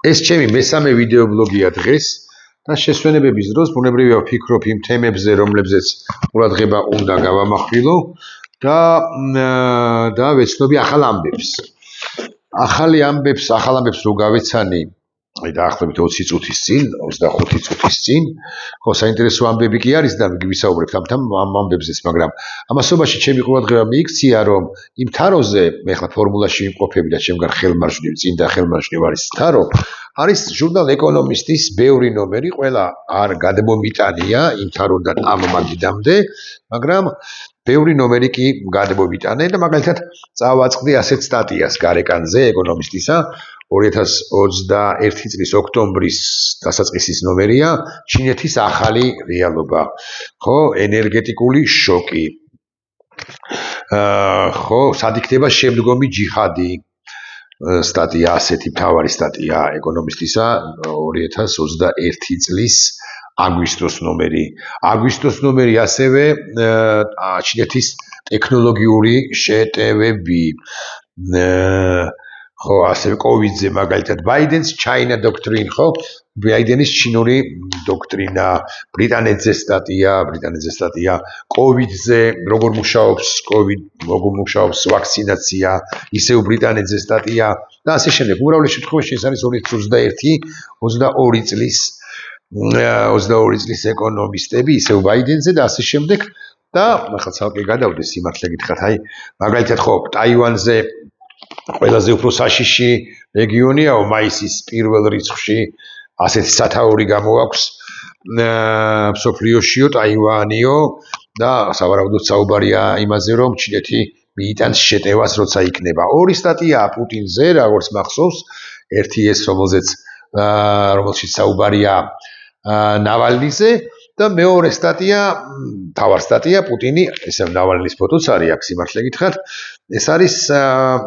ეს ჩემი მესამე ვიდეო ბლოგია დღეს და შესვენებების დროს ბუნებრივია ვფიქრობ იმ თემებზე, რომლებზეც ყურადღება უნდა გავამახვილო და ვეცნობი ახალ ამბებს. ახალ ამბებს რო გავეცანი, აი დაახლოებით 20 წუთის წინ, 25 წუთის წინ, ხო, საინტერესო ამბები კი არის და ვისაუბრებთ ამ ამბებზეც, მაგრამ ამასობაში ჩემი ყურადღება მიიქცია, რომ იმ თაროზე, მე ხლა ფორმულაში ვიმყოფები და ჩემგან ხელმარჯვნივ, წინდა ხელმარჯვნივ არის თარო, არის ჟურნალ ეკონომისტის ბევრი ნომერი, ყველა არ გადმომიტანია იმ თაროდან ამ მაგიდამდე, მაგრამ ბევრი ნომერი კი გადმომიტანე და მაგალითად წავაწყდი ასეთ სტატიას გარეკანზე ეკონომისტისა 2021 წლის ოქტომბრის დასაწყისის ნომერია ჩინეთის ახალი რეალობა, ხო, ენერგეტიკული შოკი. ხო, სად იქნება შემდგომი ჯიჰადი. სტატია ასეთი მთავარი სტატია ეკონომისტისა 2021 წლის აგვისტოს ნომერი. აგვისტოს ნომერი ასევე ჩინეთის ტექნოლოგიური შეტევები. ხო, ასევე კოვიდზე მაგალითად ბაიდენს China Doctrine, ხო? ბაიდენის ჩინური დოქტრინა, ბრიტანეთზე სტატია, კოვიდზე, როგორ მუშაობს ვაქცინაცია, ისევ ბრიტანეთზე სტატია და ასე შემდეგ. უმრავლეს შემთხვევაში ეს არის 2021-22 წლის ეკონომისტები, ისევ ბაიდენზე და ასე შემდეგ და ახლა ცალკე გადავდე სიმართლე გითხრათ, აი მაგალითად ხო, ტაივანზე ყველაზე უფრო საშიში რეგიონიაო, მაისის პირველ რიცხვში ასეთი სათაური გამოაქვს მსოფლიოშიო, ტაივანიო და სავარაუდოდ საუბარია იმაზე, რომ ჩინეთი მიიტანს შეტევას, როცა იქნება. ორი სტატიაა პუტინზე, როგორც მახსოვს, ერთი ეს, რომელშიც საუბარია ნავალნიზე და მეორე სტატია, თავარ სტატია პუტინი, ესე ნავალნის ფოტოც არის აქ სიმართლე გითხრათ. ეს არის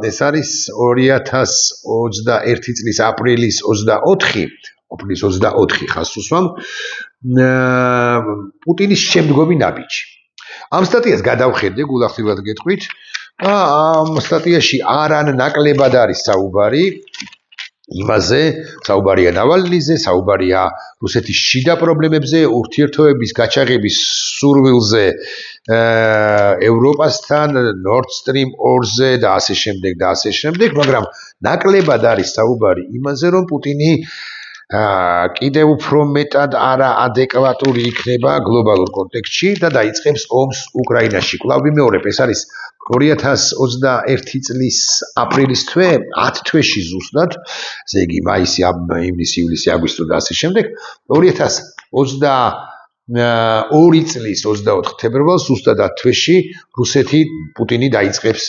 2021 წლის აპრილის 24 ხაზს უსვამ პუტინის შემდგომი ნაბიჯი. ამ სტატიას გადავხედე, გულახდილად გეტყვით და ამ სტატიაში არან ნაკლებად არის საუბარი იმაზე, საუბარია ნავალნიზე, საუბარია რუსეთის შიდა პრობლემებზე, ურთიერთობების გაჩაღების სურვილზე ევროპასთან, Nord Stream 2-ზე და ასე შემდეგ, მაგრამ ნაკლებად არის საუბარი იმაზე, რომ პუტინი კიდევ უფრო მეტად არაადეკვატური იქნება გლობალურ კონტექსტში და დაიწყებს ომს უკრაინაში. კვლავ ვიმეორებ, ეს არის 2021 წლის აპრილის თვე, 10 თვეში ზუსტად, ესე იგი მაისი, ივნისი, ივლისი, აგვისტო და ასე შემდეგ, 2022 წლის 24 თებერვალს ზუსტად 10 თვეში პუტინი დაიწყებს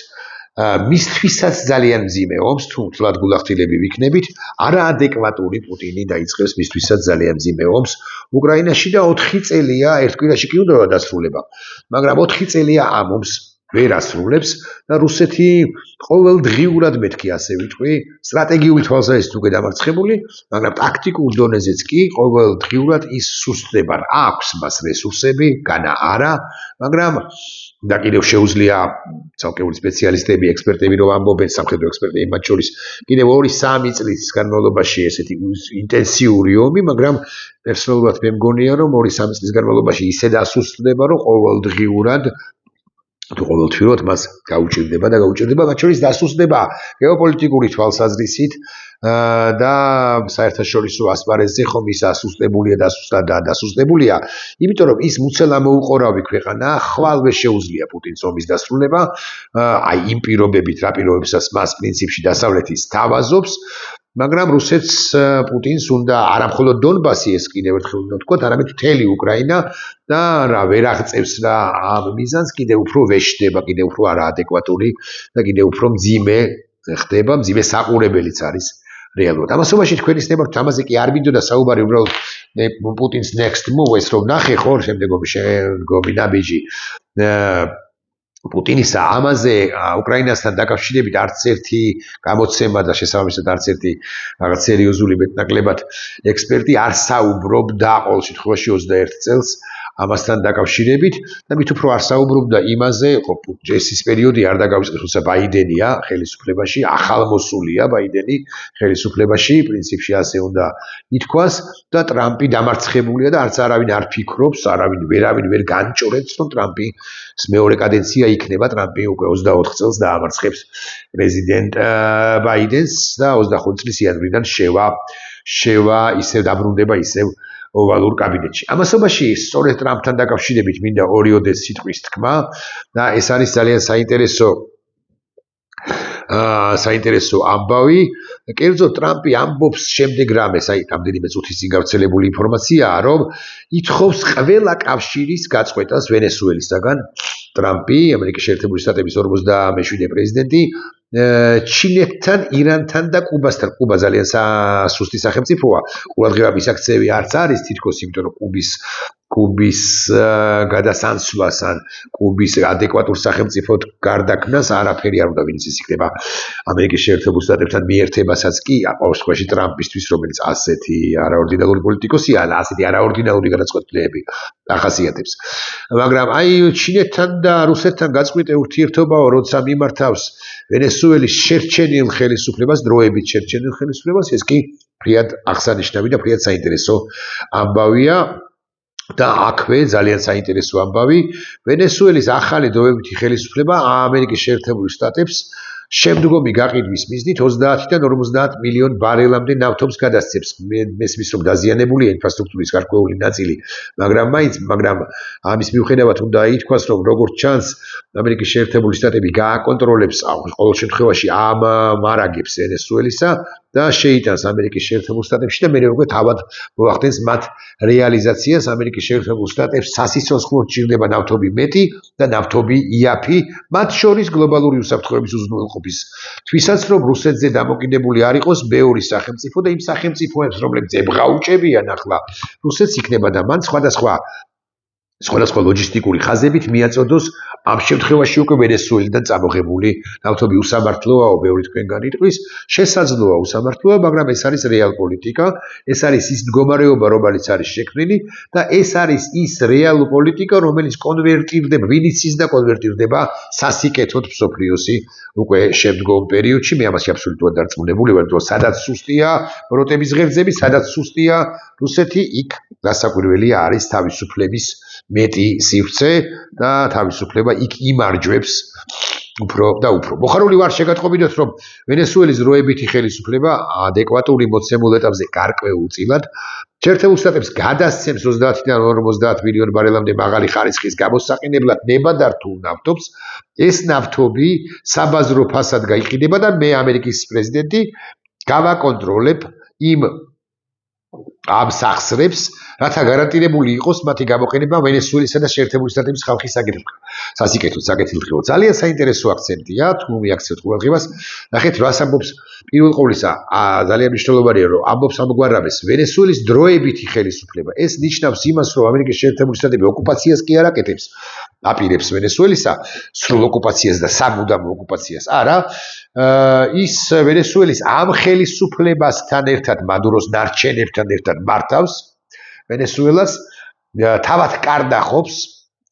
მისთვისაც ძალიან მძიმე ომს, თუ თლად გულახდილები ვიქნებით, არაადეკვატური პუტინი დაიწყებს მისთვისაც ძალიან მძიმე ომს უკრაინაში და 4 წელია, ერთ კვირაში კი უნდა დასრულება, მაგრამ 4 წელია ამ ომს ვერ ასრულებს და რუსეთი ყოველდღიურად მეთქი ასე ვიტყვი, სტრატეგიული თვალსაზრისით უკვე დამარცხებული, მაგრამ ტაქტიკურ დონეზეც კი ყოველდღიურად ის სუსტდება. აქვს მას რესურსები, განა არა, მაგრამ და კიდევ შეუძლია ცალკეული სპეციალისტები, ექსპერტები რომ ამბობენ, სამხედრო ექსპერტები მათ შორის კიდევ 2-3 წლის განმავლობაში ესეთი ინტენსიური ომი, მაგრამ პერსონალურად მე მგონია, რომ 2-3 წლის განმავლობაში ისე დასუსტდება, რომ ყოველდღიურად მას გაუჭირდება, მათ შორის დასუსტდება გეოპოლიტიკური თვალსაზრისით და საერთაშორისო ასპარეზზე ხომ ის დასუსტებულია, იმიტომ რომ ის მუცელ ამოუყორავი ქვეყანა, ხვალვე შეუძლია პუტინს ომის დასრულება, აი იმ პირობებით, რა პირობებსაც მას პრინციპში დასავლეთი სთავაზობს, მაგრამ რუსეთს პუტინს უნდა არა მხოლოდ დონბასი ეს კიდევ ერთხელ უნდა ვთქვათ, არამედ მთელი უკრაინა და რა ვერ აღწევს რა ამ მიზანს, კიდევ უფრო ვეშდება, კიდევ უფრო არაადეკვატური და კიდევ უფრო მძიმე ხდება, მძიმე საყურებელიც არის რეალურად. ამასობაში თქვენ ისნებართ, ამაზე კი არ მინდოდა საუბარი, უბრალოდ პუტინს next move ეს რომ ნახე ხო, შემდგომი ნაბიჯი პუტინისა ამაზე უკრაინასთან დაკავშირებით არც ერთი გამოცემა და შესაბამისად არც ერთი რაღაც სერიოზული მეტნაკლებად ექსპერტი არ საუბრობდა ყოველ შემთხვევაში 21 წელს ამასთან დაკავშირებით და მით უფრო არ საუბრობდა იმაზე, ეს ის პერიოდი არ დაგავიწყდეს, როცა ბაიდენია ხელისუფლებაში, ახალმოსულია ბაიდენი ხელისუფლებაში, პრინციპში ასე უნდა ითქვას და ტრამპი დამარცხებულია და არც არავინ არ ფიქრობს, ვერავინ ვერ განჭორებს, რომ ტრამპის მეორე კადენცია იქნება, ტრამპი უკვე 24 წელს დაამარცხებს პრეზიდენტ ბაიდენს და 25 წლის იანვრიდან შევა ისევ დაბრუნდება ისევ ოვალურ კაბინეტში. ამასობაში სწორედ ტრამპთან დაკავშირებით მინდა ორიოდე სიტყვის თქმა და ეს არის ძალიან საინტერესო ამბავი. კერძოდ ტრამპი ამბობს შემდეგ რამეს, რამდენიმე წუთის წინ გავრცელებული ინფორმაციაა, რომ ითხოვს ყველა კავშირის გაწყვეტას ვენესუელისაგან. ტრამპი, ამერიკის შეერთებული შტატების 47 პრეზიდენტი, ჩინეთთან, ირანთან და კუბასთან. კუბა ძალიან სუსტი სახელმწიფოა. ყურადღება მისაქცევი არც არის თითქოს, იმიტომ რომ კუბის გადასანაცვლას ან კუბის ადეკვატურ სახელმწიფოდ გარდაქმნას არაფერი არ უნდა, ვინც ის იქნება ამერიკის შეერთებულ შტატებთან მიერთებასაც კი, ყოველ შემთხვევაში ტრამპისთვის, რომელიც ასეთი არაორდინალური პოლიტიკოსია, ასეთი არაორდინალური გადაწყვეტილებები ახასიათებს. მაგრამ ჩინეთთან და რუსეთთან გაწყვეტე ურთიერთობაო, როცა მიმართავს ვენესუელის შერჩენილ ხელისუფლებას, დროებით შერჩენილ ხელისუფლებას, ეს კი ფრიად აღსანიშნავი და ფრიად საინტერესო ამბავია. და აქვე ძალიან საინტერესო ამბავი, ვენესუელის ახალი დროებითი ხელისუფლება ამერიკის შეერთებულ შტატებს შემდგომი გაყიდვის მიზნით 30-დან 50 მილიონ ბარელამდე ნავთობს გადასცემს. მესმის რომ დაზიანებულია ინფრასტრუქტურის გარკვეული ნაწილი, მაგრამ ამის მიუხედავად უნდა ითქვას, რომ როგორც ჩანს, ამერიკის შეერთებული შტატები გააკონტროლებს ყოველ შემთხვევაში ამ მარაგებს ვენესუელისა და შეიტანს ამერიკის შეერთებულ შტატებში და მერე უკვე თავად მოახდენს მათ რეალიზაციას. ამერიკის შეერთებულ შტატებს სასიცოცხლოდ ჭირდება ნავთობი მეტი და ნავთობი იაფი, მათ შორის გლობალური უსაფრთხოების უზრუნველყოფის თვისაც, რომ რუსეთზე დამოკიდებული არ იყოს ბევრი სახელმწიფო და იმ სახელმწიფოებს, რომლებიც ებღაუჭებიან ახლა რუსეთს, იქნება და მან სხვადასხვა ლოჯისტიკური ხაზებით მიაწოდოს ამ შემთხვევაში უკვე ვენესუელიდან წამოღებული ნავთობი. უსამართლოა, ბევრი თქვენგან იტყვის, შესაძლოა უსამართლოა, მაგრამ ეს არის რეალპოლიტიკა, ეს არის ის მდგომარეობა, რომელიც არის შექმნილი და ეს არის ის რეალპოლიტიკა, რომელიც კონვერტირდება, ვინიცის და კონვერტირდება სასიკეთოდ მსოფლიოსი უკვე შემდგომ პერიოდში. მე ამაში აბსოლუტურად დარწმუნებული ვარ, რომ სადაც სუსტია ბროტების ღერძები, სადაც სუსტია რუსეთი, იქ გასაკვირველია არის თავისუფლების მეტი სივრცე და თავისუფლება იქ იმარჯვებს უფრო და უფრო. მოხარული ვარ შეგატყობინოთ, რომ ვენესუელის დროებითი ხელისუფლება ადეკვატური მოცემულ ეტაპზე გარკვეულწილად შეერთებულ შტატებს გადასცემს 30-დან 50 მილიონ ბარელამდე მაღალი ხარისხის გამოსაყენებლად ნებადარ თუ ნავთობს. ეს ნავთობი საბაზრო ფასად გაიყიდება და მე ამერიკის პრეზიდენტი გავაკონტროლებ ამ სახსრებს, რათა გარანტირებული იყოს მათი გამოყენება ვენესუელისა და შეერთებული შტატების ხალხის საკეთილდღეო. ძალიან საინტერესო აქცენტია, თუ მიაქცევთ ყურადღებას. ნახეთ, რას ამბობს პირველ ყოვლისა, ძალიან მნიშვნელოვანია, რომ ამბობს ამგვარ რამეს, ვენესუელის დროებითი ხელისუფლება. ეს ნიშნავს იმას, რომ ამერიკის შეერთებული შტატები ოკუპაციას კი არ აკეთებს, აპირებს ვენესუელისა სრულ ოკუპაციას და სამუდამო ოკუპაციას. არა, ის ვენესუელის ამ ხელისუფლებასთან ერთად, მადუროს ნარჩენებთან ერთად მართავს ვენესუელას, თავად კარდახობს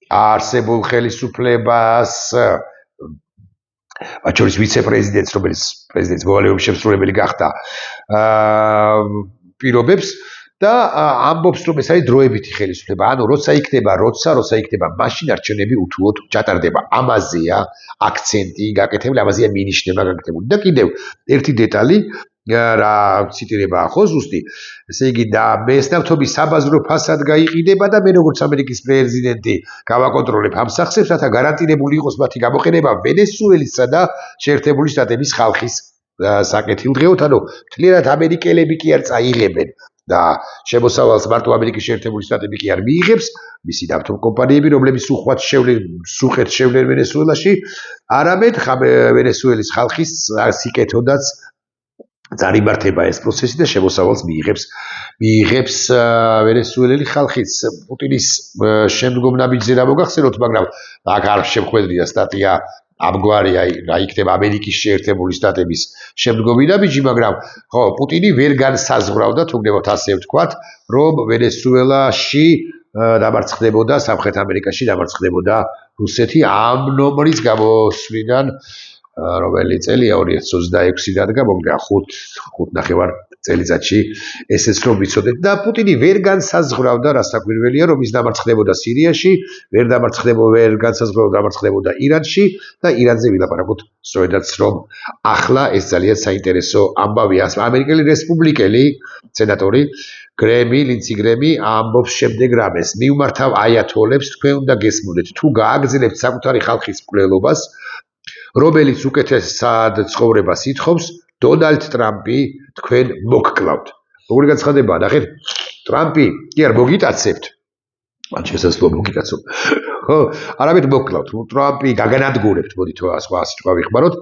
არსებულ ხელისუფლებას, მათ შორის ვიცე-პრეზიდენტს, რომელიც პრეზიდენტის მოვალეობის შემსრულებელი გახდა, პირობებს და ამბობს, რომ ეს არის დროებითი ხელისუფლება. ანუ როცა იქნება მაშინ არჩევნები უთუოდ ჩატარდება. ამაზეა აქცენტი გაკეთებული, ამაზეა მინიშნება გაკეთებული. და კიდევ ერთი დეტალი, რა ციტირებაა ხო ზუსტი, ესე იგი და ეს ნავთობი საბაზრო ფასად გაიყიდება და მე როგორც ამერიკის პრეზიდენტი გავაკონტროლებ ამ სახსრებს, რათა გარანტირებული იყოს მათი გამოყენება ვენესუელისა და შეერთებული შტატების ხალხის საკეთილდღეოდ. ანუ მთლიანად ამერიკელები კი არ წაიღებენ და შემოსავალს მარტო ამერიკის შეერთებული შტატები კი არ მიიღებს, მისი ნავთობ კომპანიები, რომლებიც სუხეთ შევლენ ვენესუელაში, არამედ ვენესუელის ხალხის სიკეთოდაც წარიმართება ეს პროცესი და შემოსავალს მიიღებს ვენესუელელი ხალხიც. პუტინის შემდგომ ნაბიჯზე რა მოგახსენოთ, მაგრამ აქ არ შემხვედრია სტატია ამგვარი, რა იქნება ამერიკის შეერთებული შტატების შემდგომი ნაბიჯი, მაგრამ ხო, პუტინი ვერ განსაზღვრავდა, თუ გნებავთ ასე ვთქვათ, რომ ვენესუელაში დამარცხდებოდა სამხრეთ ამერიკაში დამარცხდებოდა რუსეთი ამ ნომრის გამოსვლიდან რომელი წელია 2026 დადგა მომგა 5 წელიწადში ესეც რომ ვიცოდეთ და პუტინი ვერ განსაზღვრავდა რა საკვირველია რომ ის დამარცხდებოდა სირიაში ვერ განსაზღვრავდა დამარცხდებოდა ირანში და ირანზე ვილაპარაკოთ სწორედაც რომ ახლა ეს ძალიან საინტერესო ამბავია ამერიკელი რესპუბლიკელი სენატორი ლინცი გრემი ამბობს შემდეგ რამეს მივმართავ აიათოლებს თქვენ უნდა გესმოდეთ თუ გააგრძელებთ საკუთარი ხალხის მკვლელობას რომელიც უკეთესად ცხოვრებას ითხოვს დონალდ ტრამპი თქვენ მოგკლავთ. როგორი განცხადებაა, ნახეთ, ტრამპი კი არ მოგიტაცებთ. ან შესაძლოა მოგიტაცო. ხო, არამედ მოგკლავთ. ტრამპი გაგანადგურებთ, მოდით სხვა სიტყვა ვიხმაროთ.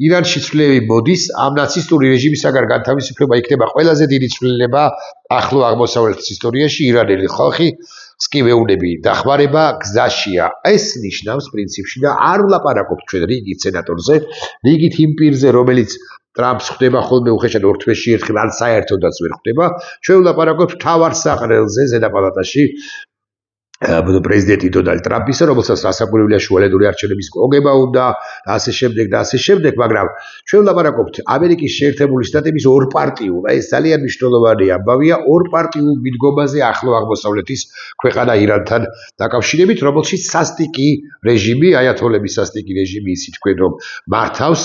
ირანში ცვლილება მოდის, ამ ნაცისტური რეჟიმისაგან განთავისუფლება იქნება ყველაზე დიდი ცვლილება ახლო აღმოსავლეთის ისტორიაში ირანელი ხალხი სკივეუნები დახმარება გზაშია. ეს ნიშნავს პრინციპში და არ ვლაპარაკობთ ჩვენ რიგით სენატორზე, რიგით იმ პირზე, რომელიც ტრამპს ხვდება ხოლმე უხეშად ორ თვეში ერთხელ ან საერთოდაც ვერ ხვდება. ჩვენ ვლაპარაკობთ მთავარ საყრელზე ზედაპალატაში პრეზიდენტი დონალდ ტრამპისა, რომელსაც რასაკვირველია შუალედური არჩევნების მოგება უნდა და ასე შემდეგ, მაგრამ ჩვენ ვლაპარაკობთ ამერიკის შეერთებული შტატების ორპარტიულ, ეს ძალიან მნიშვნელოვანი ამბავია, ორპარტიულ მიდგომაზე ახლო აღმოსავლეთის ქვეყანა ირანთან დაკავშირებით, რომელშიც სასტიკი რეჟიმი, აიათოლების სასტიკი რეჟიმი ისი თქვენ რომ მართავს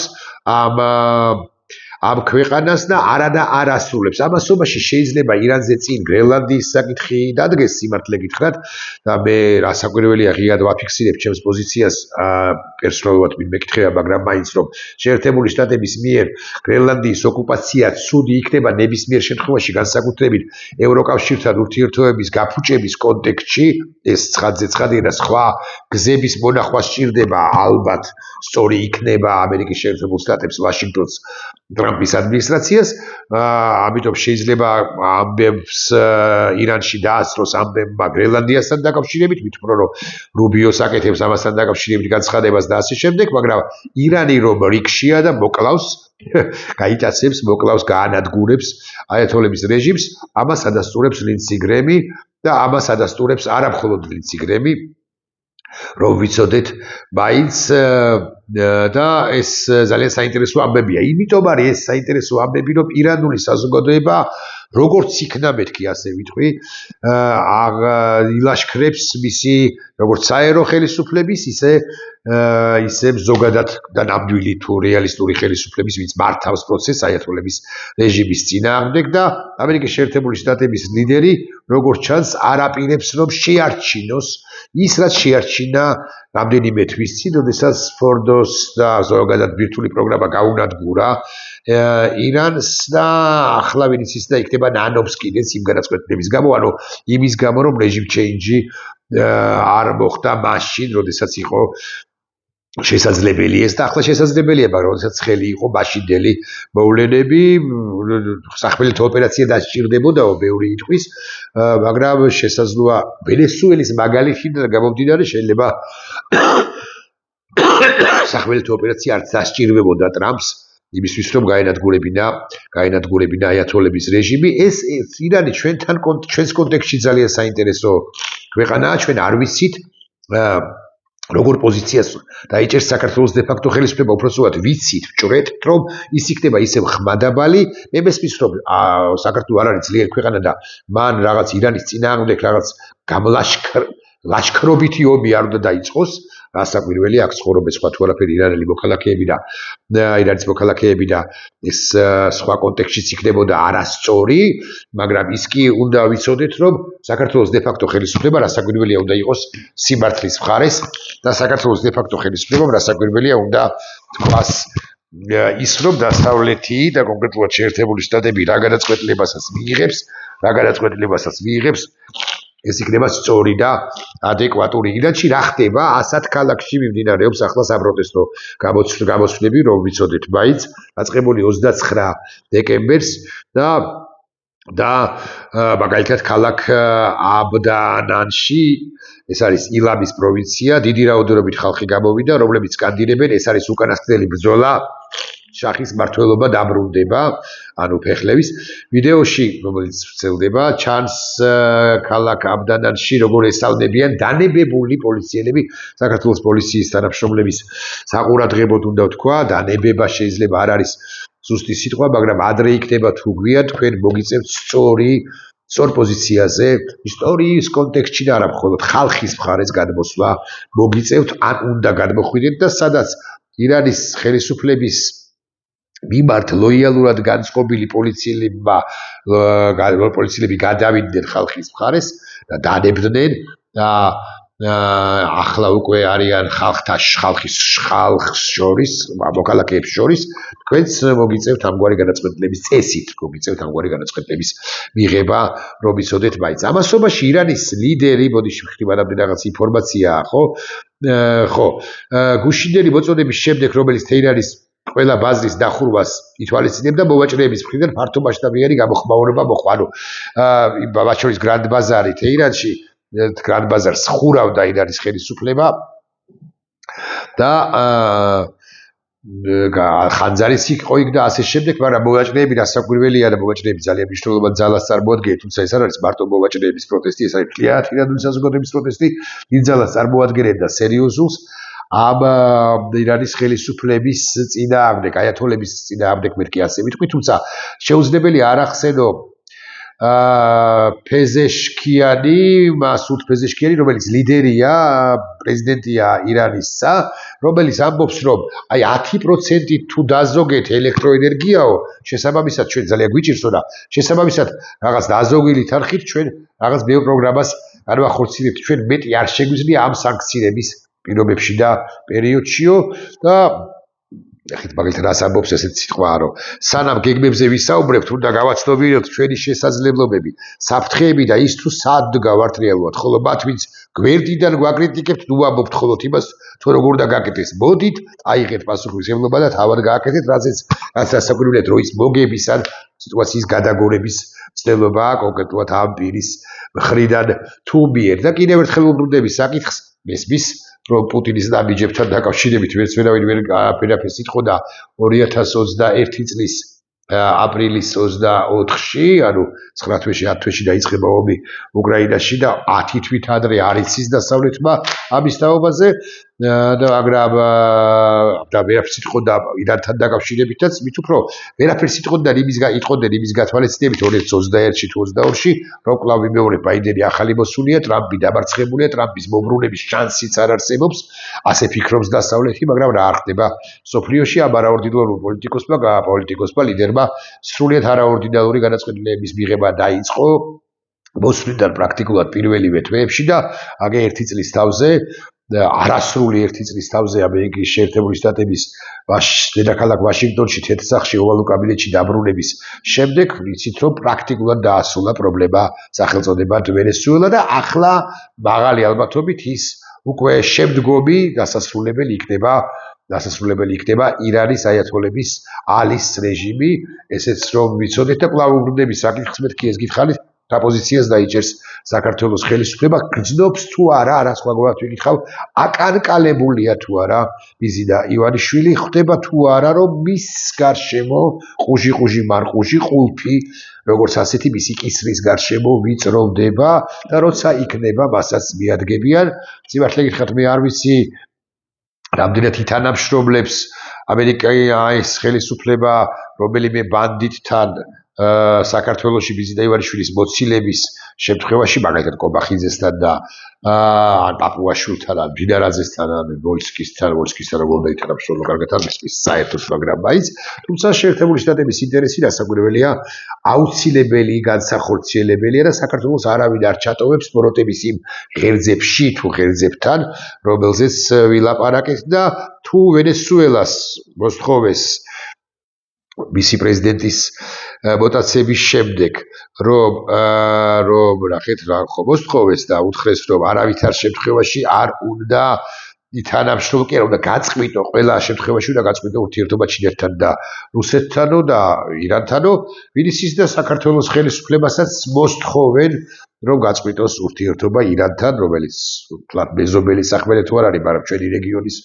ამ ქვეყანას და არადა არ ასრულებს. ამასობაში შეიძლება ირანზე წინ გრენლანდიის საკითხი დადგეს სიმართლე გითხრათ და მე რასაკვირველია ღიად ვაფიქსირებ ჩემს პოზიციას პერსონალურად მეკითხება, მაგრამ მაინც რომ შეერთებული შტატების მიერ გრენლანდიის ოკუპაცია ცუდი იქნება ნებისმიერ შემთხვევაში განსაკუთრებით ევროკავშირთან ურთიერთობების გაფუჭების კონტექსტში, ეს ცხადზე და სხვა გზების მონახვა სჭირდება ალბათ სწორი იქნება ამერიკის შეერთებულ შტატებს ვაშინგტონს ტრამპის ადმინისტრაციას, ამიტომ შეიძლება ამბებს ირანში დაასწროს ამბებმა გრენლანდიასთან დაკავშირებით, მithom რომ რუბიოს აკეთებს ამასთან დაკავშირებით განცხადებას და ასე შემდეგ, მაგრამ ირანი რომ რიგშია და მოკლავს, გაიტაცებს, მოკლავს, გაანადგურებს აიათოლების რეჟიმს, ამას ადასტურებს ლინცი გრემი და ამას ადასტურებს არა მხოლოდ ლინცი გრემი, რომ ვიცოდეთ, მაინც და ეს ძალიან საინტერესო ამბებია. იმიტომ არის ეს საინტერესო ამბები, რომ ირანული საზოგადოება როგორც იქნა მეთქი ასე ვიტყვი, ილაშქრებს მისი როგორც საერო ხელისუფლების, ისე ზოგადად და ნამდვილი თუ რეალისტური ხელისუფლების, ვინც მართავს პროცესს აიათოლების რეჟიმის წინააღმდეგ და ამერიკის შეერთებული შტატების ლიდერი, როგორც ჩანს, არ აპირებს რომ შეარჩინოს ის რაც შეარჩინა რამდენიმე თვის წინ, როდესაც ფორდოს და ზოგადად ბირთვული პროგრამა გაუნადგურა ირანს და ახლა ვინც ის და იქნება ნანობს კიდეც იმ განაცხადების გამო, ანუ იმის გამო რომ რეჟიმ ჩეინჯი არ მოხდა მაშინ, როდესაც იყო შესაძლებელი ეს და ახლა შესაძლებელია, მაგრამ როდესაც ხელი იყო მაშინდელი მოვლენები, სახმელეთო ოპერაცია დასჭირდებოდაო ბევრი იტყვის, მაგრამ შესაძლოა ვენესუელის მაგალითიდან გამომდინარე შეიძლება სახმელეთო ოპერაცია არ დასჭირდებოდა ტრამპს იმისთვის რომ გაენადგურებინა აიათოლების რეჟიმი. ეს ირანი ჩვენს კონტექსტში ძალიან საინტერესო ქვეყანაა, ჩვენ არ ვიცით როგორ პოზიციას დაიჭერს საქართველოს დე-ფაქტო ხელისუფლება, უпроსტად ვიცით, ვჭრეთ, რომ ის იქნება ისევ ხმადაბალი. მე მესმის რომ საქართველოს არ არის ძლიერი ქვეყანა და მან რაღაც ირანის წინააღმდეგ რაღაც ლაშქრობითი ომი არ უნდა დაიწყოს. რასაკვირველია, აქ ცხოვრობენ სხვა თუ არაფერი ირანელი მოქალაქეები და ირანის მოქალაქეები და ეს სხვა კონტექსტშიც იქნებოდა არასწორი, მაგრამ ის კი უნდა ვიცოდეთ, რომ საქართველოს დე-ფაქტო ხელისუფლება რასაკვირველია უნდა იყოს სიმართლის მხარეს და საქართველოს დე-ფაქტო ხელისუფლებამ რასაკვირველია უნდა თქვას ის რომ დასავლეთი და კონკრეტულად შეერთებული შტატები რა გადაწყვეტილებასაც მიიღებს, ეს იქნება სწორი და ადეკვატური. ირანში რა ხდება? ასად ქალაქში მიმდინარეობს ახლა საპროტესტო გამოსვლები, რომ ვიცოდეთ, მაინც დაწყებული 29 დეკემბერს და მაგალითად ქალაქ აბდანანში, ეს არის ილამის პროვინცია, დიდი რაოდენობით ხალხი გამოვიდა, რომლებიც სკანდირებენ, ეს არის უკანასკნელი ბრძოლა, შახის მმართველობა დაბრუნდება. ანუ ფეხლევის ვიდეოში, რომელიც ვრცელდება, ჩანს ქალაქ აბდანანში, როგორ ესალმებიან დანებებული პოლიციელები, საქართველოს პოლიციის თანამშრომლების საყურადღებოდ უნდა ვთქვა, დანებება შეიძლება არ არის ზუსტი სიტყვა, მაგრამ ადრე იქნება თუ გვიან თქვენ მოგიწევთ სწორ პოზიციაზე, ისტორიის კონტექსტში და არა მხოლოდ ხალხის მხარეს გადმოსვლა მოგიწევთ, ან უნდა გადმოხვიდეთ და სადაც ირანის ხელისუფლების მიმართ ლოიალურად განწყობილი პოლიციელები გადავიდნენ ხალხის მხარეს და დანებდნენ და ახლა უკვე არიან ხალხის შორის, მოქალაქეებს შორის, თქვენც მოგიწევთ ამგვარი განაცხადების წესით, მოგიწევთ ამგვარი განაცხადების მიღება, რომ იცოდეთ მაინც. ამასობაში ირანის ლიდერი, ბოდიში ხრივანამდე რაღაც ინფორმაციაა, ხო, გუშინდელი მოწოდების შემდეგ, რომელიც თეირანის ყველა ბაზრის დახურვას ითვალისწინებდა, მოვაჭრეების მხრიდან ფართომასშტაბიანი გამოხმაურება მოხდა. ანუ მათ შორის გრანდ ბაზარი თეირანში, გრანდ ბაზარს ხურავდა ირანის ხელისუფლება და ხანძარიც იყო იქ და ასე შემდეგ, მაგრამ მოვაჭრეები რასაკვირველია და მოვაჭრეები ძალიან მნიშვნელოვან ძალას წარმოადგენენ, თუმცა ეს არ არის მარტო მოვაჭრეების პროტესტი, ეს არის მთლიანი ირანული საზოგადოების პროტესტი, დიდ ძალას წარმოადგენენ და სერიოზულს ამ ირანის ხელისუფლების წინააღმდეგ, აიათოლების წინააღმდეგ მერკი ასე ვიტყვი, თუმცა შეუძლებელი არ ახსენო მასუდ ფეზეშქიანი, რომელიც ლიდერია, პრეზიდენტია ირანისა, რომელიც ამბობს, რომ აი 10% თუ დაზოგეთ ელექტროენერგიაო, შესაბამისად ჩვენ ძალიან გვიჭირსო და შესაბამისად რაღაც დაზოგილი თანხით ჩვენ რაღაც ბევრ პროგრამას განვახორციელებთ, ჩვენ მეტი არ შეგვიძლია ამ სანქციების პირობებში და პერიოდშიო და ახეთ მაგალითად რას ამბობს ესეთ სიტყვაა, რომ სანამ გეგმებზე ვისაუბრებთ, უნდა გავაცნობიეროთ ჩვენი შესაძლებლობები, საფრთხეები და ის თუ სად გავართ რეალურად, ხოლო მათ ვინც გვერდიდან გვაკრიტიკებთ, ნუ ამბობთ მხოლოდ იმას, თუ როგორ და გაკეთეს. მოდით, აიღეთ პასუხისმგებლობა და თავად გააკეთეთ, რაც რასაკვირველია, რომ ის მოგების ან სიტუაციის გადაგონების ცდილობაა კონკრეტულად ამ პირის მხრიდან თუ მიერ და კიდევ ერთხელ ვუბრუნდები საკითხს, მესმის რომ პუტინის ნაბიჯებთან დაკავშირებით ვერავინ ვერ არაფერს იტყოდა 2021 წლის აპრილის 24-ში, ანუ 9 თვეში, 10 თვეში დაიწყება ომი უკრაინაში და 10 თვით ადრე არ იცის დასავლეთმა ამის თაობაზე და მაგრამ და ვერაფერს იტყოდა ირანთან დაკავშირებითაც, მით უფრო ვერაფერს იტყოდნენ იმის გათვალისწინებით 2021-ში თუ 22-ში, რომ კვლავ ვიმეორე ბაიდენი ახალი მოსულია, ტრამპი დამარცხებულია, ტრამპის მობრუნების შანსიც არ არსებობს, ასე ფიქრობს დასავლეთი, მაგრამ რა არ ხდება სოფლიოში ამ არაორდინალურ პოლიტიკოსმა ლიდერმა სრულიად არაორდინალური განაცხადების მიღება დაიწყო მოსვლიდან პრაქტიკულად პირველივე თვეებში და აგე 1 წლის თავზე არასრული 1 წლის თავზე ამერიკის შეერთებული შტატების დედაქალაქ ვაშინგტონში თეთრსახში ოვალურ კაბინეტში დაბრუნების შემდეგ ვიცით რომ პრაქტიკულად დაასრულა პრობლემა სახელწოდებად ვენესუელა და ახლა მაღალი ალბათობით ის უკვე შემდგომი დასასრულებელი იქნება ირანის აიათოლების ალის რეჟიმი, ესეც რომ ვიცოდეთ და კვლავ უბრუნდები საკითხს მეთქი ეს გითხარით რა პოზიციას დაიჭერს საქართველოს ხელისუფლება, გრძნობს თუ არა, არა სხვაგვარად ვიკითხავ, აკანკალებულია თუ არა ბიზი და ივანიშვილი, ხდება თუ არა, რომ მის გარშემო ყუჟი მარყუჟი ყულფი, როგორც ასეთი მისი კისრის გარშემო ვიწროვდება და როცა იქნება მასაც მიადგებიან. სიმართლე გითხრათ, მე არ ვიცი რამდენად ითანამშრომლებს ამერიკის ხელისუფლება რომელიმე ბანდიტთან საქართველოში ბიზი და ივანიშვილის მოცილების შემთხვევაში, მაგალითად კობახიძესთან და პაპუაშვილთან, ბინარაძესთან, ვოლსკისთან როგორ უნდა ითანამშრომლო კარგად არ მისმის საერთოდ, მაგრამ მაინც, თუმცა შეერთებული შტატების ინტერესი რასაკვირველია, აუცილებელი, განსახორციელებელია და საქართველოს არავინ არ ჩატოვებს ბოროტების იმ ღერძებში თუ ღერძებთან, რომელზეც ვილაპარაკეთ და თუ ვენესუელას მოსთხოვეს მისი პრეზიდენტის მოტაცების შემდეგ რომ ნახეთ რა ხო მოსთხოვეს და უთხრეს რომ არავითარ შემთხვევაში არ უნდა ითანამშრომლო, კი არა უნდა გაწყვიტო, ყველა შემთხვევაში უნდა გაწყვიტო ურთიერთობა ჩინეთთან და რუსეთთანო და ირანთანო, ვინც ის და საქართველოს ხელისუფლებასაც მოსთხოვენ რომ გაწყვიტოს ურთიერთობა ირანთან, რომელიც თლად მეზობელი საქმე თუ არ არის, მაგრამ ჩვენი რეგიონის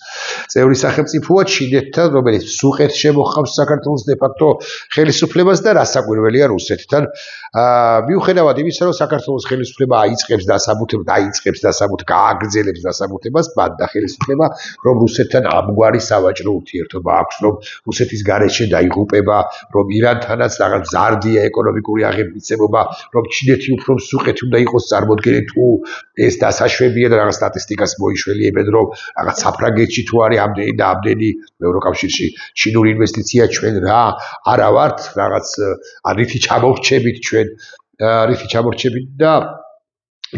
წევრი სახელმწიფოა, ჩინეთთან, რომელიც სუყეთ შემოხავს საქართველოს დე-ფაქტო ხელისუფლებას და რასაკვირველია რუსეთთან. მიუხედავად იმისა, რომ საქართველოს ხელისუფლება დაიწყებს დასაბუთებას, გააგრძელებს დასაბუთებას, ბანდა ხელისუფლება, რომ რუსეთთან ამგვარი სავაჭრო ურთიერთობა აქვს, რომ რუსეთის გარეშე დაიღუპება, რომ ირანთანაც რაღაც მზარდია ეკონომიკური აღებიცებობა, რომ ჩინეთი უფრო მსუყეთი უნდა იყოს წარმოდგენილი თუ ეს დასაშვებია და რაღაც სტატისტიკას მოიშველიებენ, რომ რაღაც საფრანგეთში თუ არის ამდენი და ამდენი ევროკავშირში ჩინური ინვესტიცია ჩვენ რა არა ვართ რაღაც რითი ჩამორჩებით ჩვენ რითი ჩამორჩებით და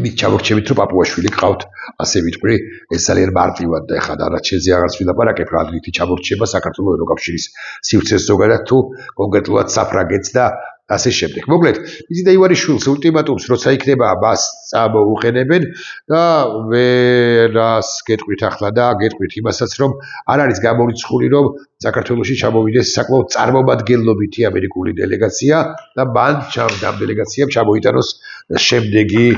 მით ჩამორჩებით რომ პაპუაშვილი გყავთ ასე ვიტყვი ეს ძალიან მარტივად და ეხლა დანარჩენზე აღარც ვილაპარაკებ რა რითი ჩამორჩება საქართველოს ევროკავშირის სივრცეს ზოგადად თუ კონკრეტულად საფრანგეთს და ასე შემდეგ. მოკლედ, იზიდა ივანიშვილს ულტიმატუმს როცა იქნება მას წამოუყენებენ და ვერას გეტყვით ახლა და გეტყვით იმასაც რომ არ არის გამორიცხული რომ საქართველოში ჩამოვიდეს საკმაოდ წარმომადგენლობითი ამერიკული დელეგაცია და მან დელეგაციამ ჩამოიტანოს შემდეგი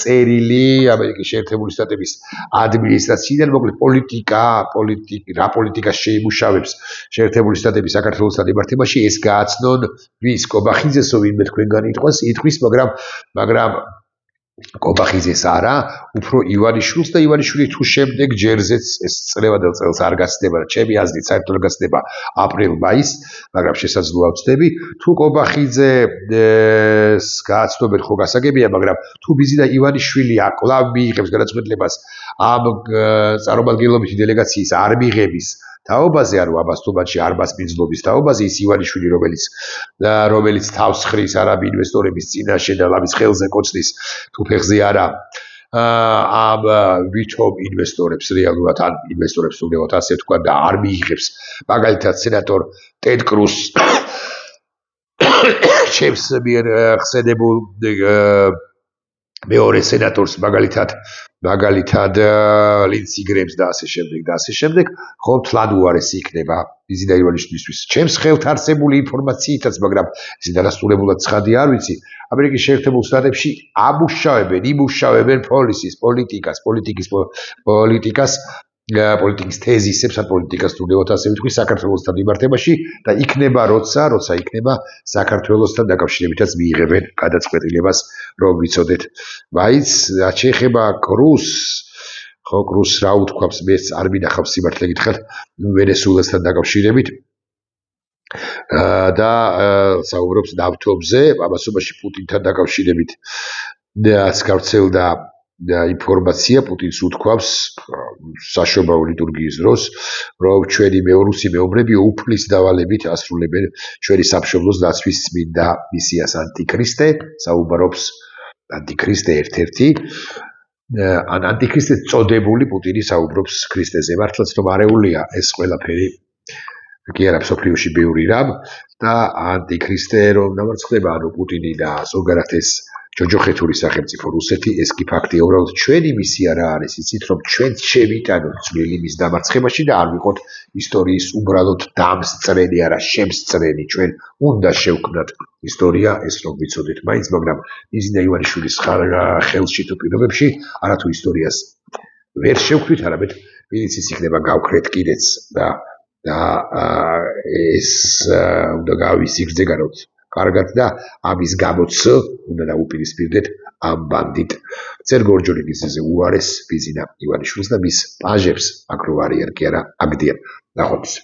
წერილი ამერიკის შეერთებული შტატების ადმინისტრაციიდან მოკლედ რა პოლიტიკას შეიმუშავებს შეერთებული შტატები საქართველოსთან მიმართებაში ეს გააცნონ ვის კობახიძესო ვინმე თქვენგან იტყვის მაგრამ კობახიძეს არა უფრო ივანიშვილს და ივანიშვილი თუ შემდეგ ჯერზეც ეს წლევადელ წელს არ გასცდება და ჩემი აზრით საერთოდ გასცდება აპრილ-მაისს მაგრამ შესაძლოა ვწდები თუ კობახიძეს გააცნობენ ხო გასაგებია მაგრამ თუ ბიზი და ივანიშვილი აკვლავ მიიღებს გადაწყვეტილებას ამ წარმომადგენლობითი დელეგაციის არ მიღების თაობაზე არ აბასთუმანში არმას მიზნობის თაობაზე ის ივანიშვილი რომელიც თავს ხრის არაბი ინვესტორების წინაშე და ლამის ხელზე კოცნის თუ ფეხზე არა ამ ვითომ ინვესტორებს რეალურად ან ინვესტორებს უბრალოდ ასე თქვა და არ მიიღებს მაგალითად სენატორ ტედ კრუს ჩემს მიერ ხსენებულ მეორე სენატორს მაგალითად ლინსი გრემს და ასე შემდეგ ხო თლად უარესი იქნება იზიდა ივანიშვილისთვის ჩემს ხელთ არსებული ინფორმაციითაც მაგრამ ეს დადასტურებულად ცხადი არ ვიცი ამერიკის შეერთებულ შტატებში იმუშავებენ პოლიტიკის თეზისებს ან პოლიტიკას თუნდაც ასე ვიტყვი საქართველოსთან მიმართებაში და იქნება როცა იქნება საქართველოსთან დაკავშირებითაც მიიღებენ გადაწყვეტილებას რომ ვიცოდეთ მაინც რაც შეეხება კრუს რა უთქვამს მეც არ მინახავს სიმართლე გითხრათ ვენესუელასთან დაკავშირებით და საუბრობს ნავთობზე ამასობაში პუტინთან დაკავშირებით რაც გავრცელდა ინფორმაცია პუტინს უთქვამს საშობაო ლიტურგიის დროს რომ ჩვენი რუსი მეომრები უფლის დავალებით ასრულებენ ჩვენი სამშობლოს დაცვის წმინდა მისიას ანტიქრისტე საუბრობს ანტიქრისტე ერთ-ერთი ან ანტიქრისტე წოდებული პუტინი საუბრობს ქრისტეზე მართლაც რომ არეულია ეს ყველაფერი კი არა მსოფლიოში ბევრი რამ და ანტიქრისტე რომ დამარცხდება ანუ პუტინი და ზოგადად ეს ჯოჯოხეთური სახელმწიფო რუსეთი ეს კი ფაქტია უბრალოდ ჩვენი მისია რა არის იცით რომ ჩვენ შევიტანოთ წვლილი მის დამარცხებაში და არ ვიყოთ ისტორიის უბრალოდ დამსწრენი არა შემსწრენი ჩვენ უნდა შევქმნათ ისტორია ეს რომ ვიცოდეთ მაინც მაგრამ იზიდა ივანიშვილის ხელში თუ პირობებში არათუ ისტორიას ვერ შევქმნით არამედ ვინც ის იქნება გავქრეთ კიდეც და ეს უნდა გავისიგრძეგანოთ კარგად და ამის გამოც უნდა დაუპირისპირდეთ ამ ბანდიტ ცერგორჯული გიზეზე უარეს ბიზინა ივანიშვილს და მის პაჟებს აკრო არიან კი არა აგდიან ნაყოფის